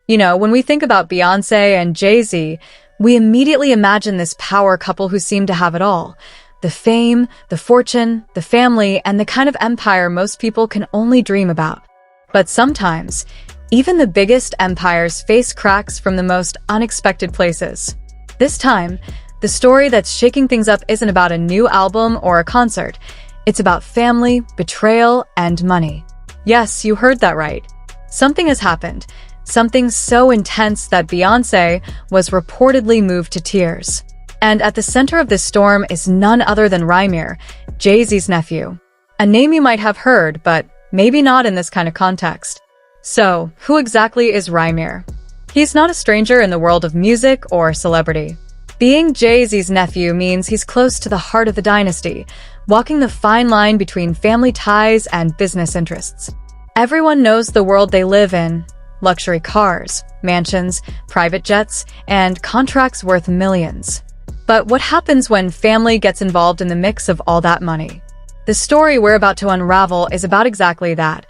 When we think about Beyoncé and Jay-Z, we immediately imagine this power couple who seem to have it all. The fame, the fortune, the family, and the kind of empire most people can only dream about. But sometimes, even the biggest empires face cracks from the most unexpected places. This time, the story that's shaking things up isn't about a new album or a concert. It's about family, betrayal, and money. Yes, you heard that right. Something has happened. Something so intense that Beyoncé was reportedly moved to tears. And at the center of this storm is none other than Rymir, Jay-Z's nephew. A name you might have heard, but maybe not in this kind of context. So, who exactly is Rymir? He's not a stranger in the world of music or celebrity. Being Jay-Z's nephew means he's close to the heart of the dynasty, walking the fine line between family ties and business interests. Everyone knows the world they live in: luxury cars, mansions, private jets, and contracts worth millions. But what happens when family gets involved in the mix of all that money? The story we're about to unravel is about exactly that.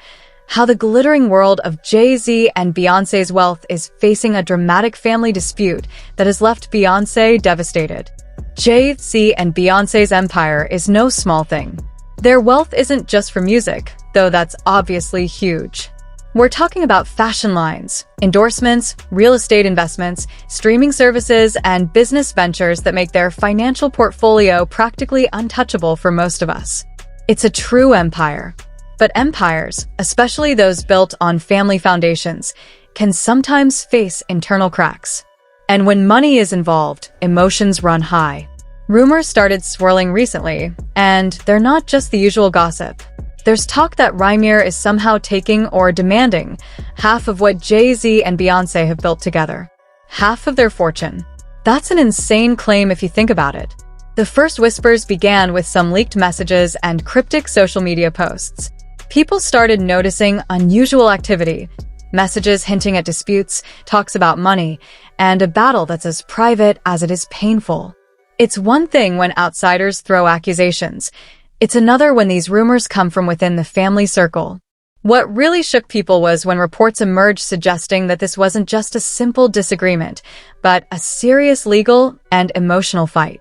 How the glittering world of Jay-Z and Beyoncé's wealth is facing a dramatic family dispute that has left Beyoncé devastated. Jay-Z and Beyoncé's empire is no small thing. Their wealth isn't just for music, though that's obviously huge. We're talking about fashion lines, endorsements, real estate investments, streaming services, and business ventures that make their financial portfolio practically untouchable for most of us. It's a true empire. But empires, especially those built on family foundations, can sometimes face internal cracks. And when money is involved, emotions run high. Rumors started swirling recently, and they're not just the usual gossip. There's talk that Rymir is somehow taking or demanding half of what Jay-Z and Beyoncé have built together. Half of their fortune. That's an insane claim if you think about it. The first whispers began with some leaked messages and cryptic social media posts. People started noticing unusual activity, messages hinting at disputes, talks about money, and a battle that's as private as it is painful. It's one thing when outsiders throw accusations. It's another when these rumors come from within the family circle. What really shook people was when reports emerged suggesting that this wasn't just a simple disagreement, but a serious legal and emotional fight.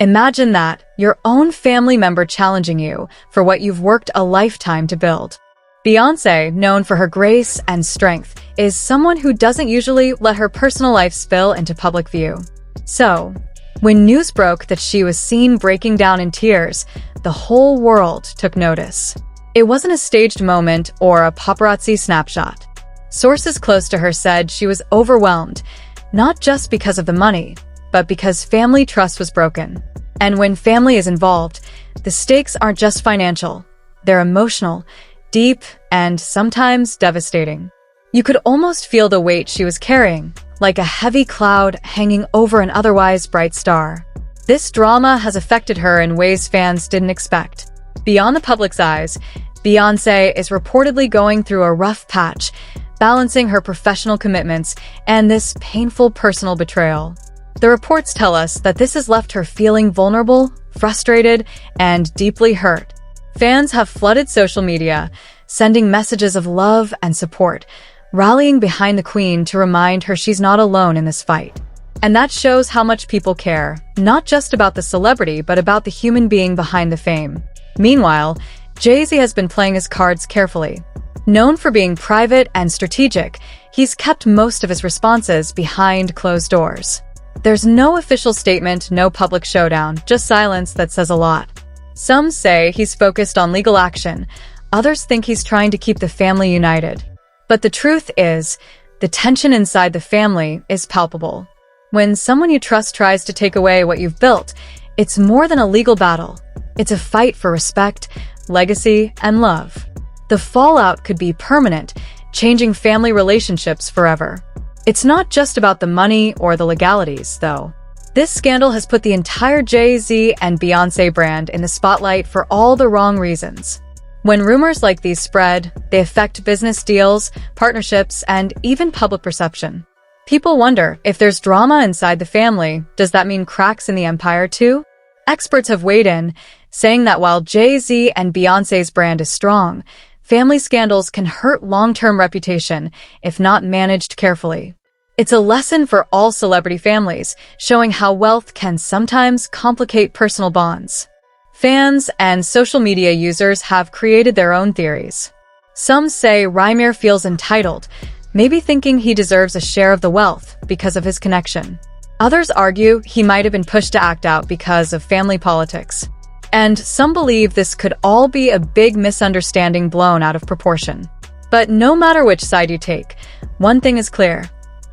Imagine that, your own family member challenging you for what you've worked a lifetime to build. Beyoncé, known for her grace and strength, is someone who doesn't usually let her personal life spill into public view. So, when news broke that she was seen breaking down in tears, the whole world took notice. It wasn't a staged moment or a paparazzi snapshot. Sources close to her said she was overwhelmed, not just because of the money, but because family trust was broken. And when family is involved, the stakes aren't just financial. They're emotional, deep, and sometimes devastating. You could almost feel the weight she was carrying, like a heavy cloud hanging over an otherwise bright star. This drama has affected her in ways fans didn't expect. Beyond the public's eyes, Beyoncé is reportedly going through a rough patch, balancing her professional commitments and this painful personal betrayal. The reports tell us that this has left her feeling vulnerable, frustrated, and deeply hurt. Fans have flooded social media, sending messages of love and support, rallying behind the queen to remind her she's not alone in this fight. And that shows how much people care, not just about the celebrity, but about the human being behind the fame. Meanwhile, Jay-Z has been playing his cards carefully. Known for being private and strategic, he's kept most of his responses behind closed doors. There's no official statement, no public showdown, just silence that says a lot. Some say he's focused on legal action. Others think he's trying to keep the family united. But the truth is, the tension inside the family is palpable. When someone you trust tries to take away what you've built, it's more than a legal battle. It's a fight for respect, legacy, and love. The fallout could be permanent, changing family relationships forever. It's not just about the money or the legalities, though. This scandal has put the entire Jay-Z and Beyoncé brand in the spotlight for all the wrong reasons. When rumors like these spread, they affect business deals, partnerships, and even public perception. People wonder, if there's drama inside the family, does that mean cracks in the empire too? Experts have weighed in, saying that while Jay-Z and Beyoncé's brand is strong, Family scandals can hurt long-term reputation if not managed carefully. It's a lesson for all celebrity families, showing how wealth can sometimes complicate personal bonds. Fans and social media users have created their own theories. Some say Rymir feels entitled, maybe thinking he deserves a share of the wealth because of his connection. Others argue he might have been pushed to act out because of family politics. And some believe this could all be a big misunderstanding blown out of proportion. But no matter which side you take, one thing is clear.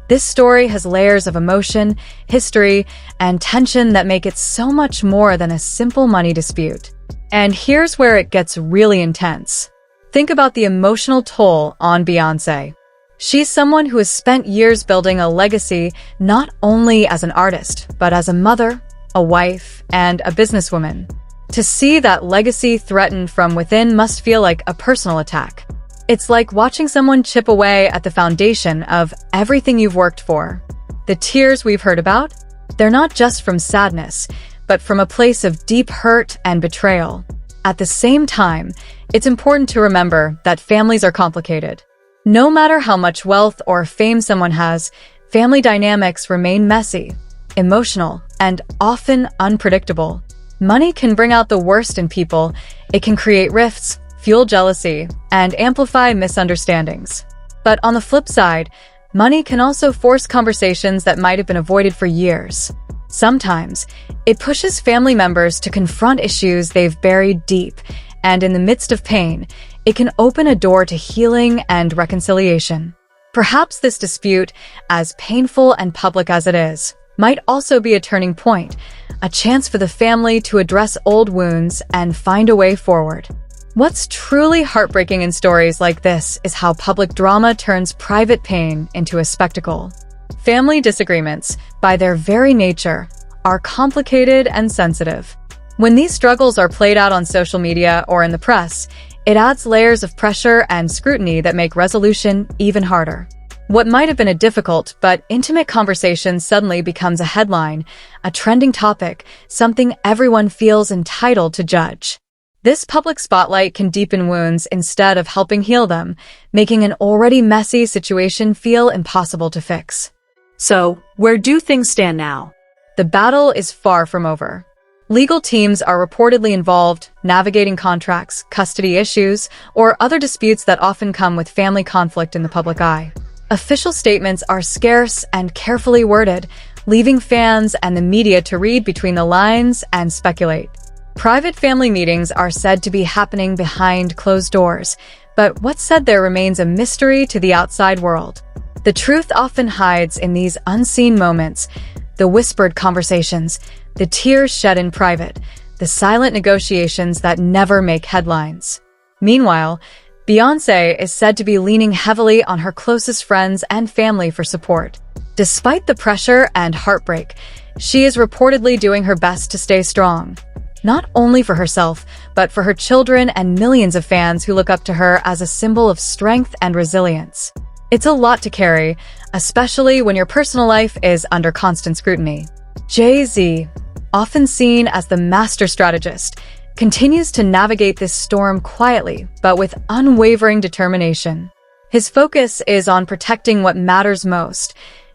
This story has layers of emotion, history, and tension that make it so much more than a simple money dispute. And here's where it gets really intense. Think about the emotional toll on Beyoncé. She's someone who has spent years building a legacy not only as an artist, but as a mother, a wife, and a businesswoman. To see that legacy threatened from within must feel like a personal attack. It's like watching someone chip away at the foundation of everything you've worked for. The tears we've heard about, they're not just from sadness, but from a place of deep hurt and betrayal. At the same time, it's important to remember that families are complicated. No matter how much wealth or fame someone has, family dynamics remain messy, emotional, and often unpredictable. Money can bring out the worst in people. It can create rifts, fuel jealousy, and amplify misunderstandings. But on the flip side, money can also force conversations that might have been avoided for years. Sometimes, it pushes family members to confront issues they've buried deep, and in the midst of pain, it can open a door to healing and reconciliation. Perhaps this dispute, as painful and public as it is, might also be a turning point, a chance for the family to address old wounds and find a way forward. What's truly heartbreaking in stories like this is how public drama turns private pain into a spectacle. Family disagreements, by their very nature, are complicated and sensitive. When these struggles are played out on social media or in the press, it adds layers of pressure and scrutiny that make resolution even harder. What might have been a difficult but intimate conversation suddenly becomes a headline, a trending topic, something everyone feels entitled to judge. This public spotlight can deepen wounds instead of helping heal them, making an already messy situation feel impossible to fix. So, where do things stand now? The battle is far from over. Legal teams are reportedly involved, navigating contracts, custody issues, or other disputes that often come with family conflict in the public eye. Official statements are scarce and carefully worded, leaving fans and the media to read between the lines and speculate. Private family meetings are said to be happening behind closed doors, but what's said there remains a mystery to the outside world. The truth often hides in these unseen moments, the whispered conversations, the tears shed in private, the silent negotiations that never make headlines. Meanwhile, Beyoncé is said to be leaning heavily on her closest friends and family for support. Despite the pressure and heartbreak, she is reportedly doing her best to stay strong. Not only for herself, but for her children and millions of fans who look up to her as a symbol of strength and resilience. It's a lot to carry, especially when your personal life is under constant scrutiny. Jay-Z, often seen as the master strategist, continues to navigate this storm quietly, but with unwavering determination. His focus is on protecting what matters most: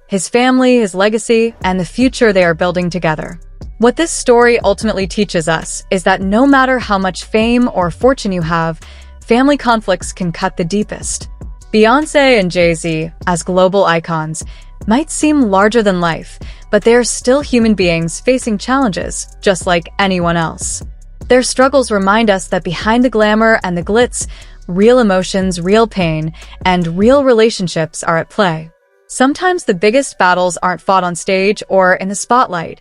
his family, his legacy, and the future they are building together. What this story ultimately teaches us is that no matter how much fame or fortune you have, family conflicts can cut the deepest. Beyoncé and Jay-Z, as global icons, might seem larger than life, but they are still human beings facing challenges, just like anyone else. Their struggles remind us that behind the glamour and the glitz, real emotions, real pain, and real relationships are at play. Sometimes the biggest battles aren't fought on stage or in the spotlight.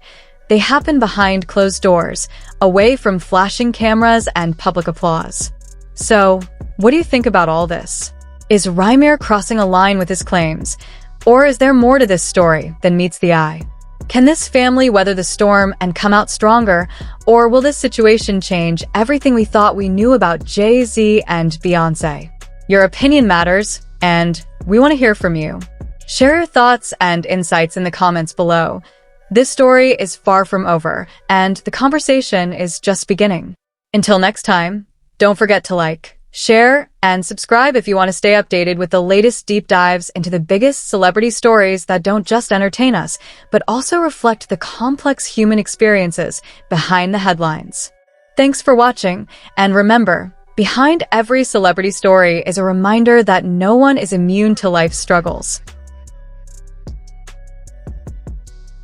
They happen behind closed doors, away from flashing cameras and public applause. So, what do you think about all this? Is Rymir crossing a line with his claims? Or is there more to this story than meets the eye? Can this family weather the storm and come out stronger? Or will this situation change everything we thought we knew about Jay-Z and Beyoncé? Your opinion matters, and we want to hear from you. Share your thoughts and insights in the comments below. This story is far from over, and the conversation is just beginning. Until next time, don't forget to like, share, And subscribe if you want to stay updated with the latest deep dives into the biggest celebrity stories that don't just entertain us, but also reflect the complex human experiences behind the headlines. Thanks for watching, and remember, behind every celebrity story is a reminder that no one is immune to life's struggles.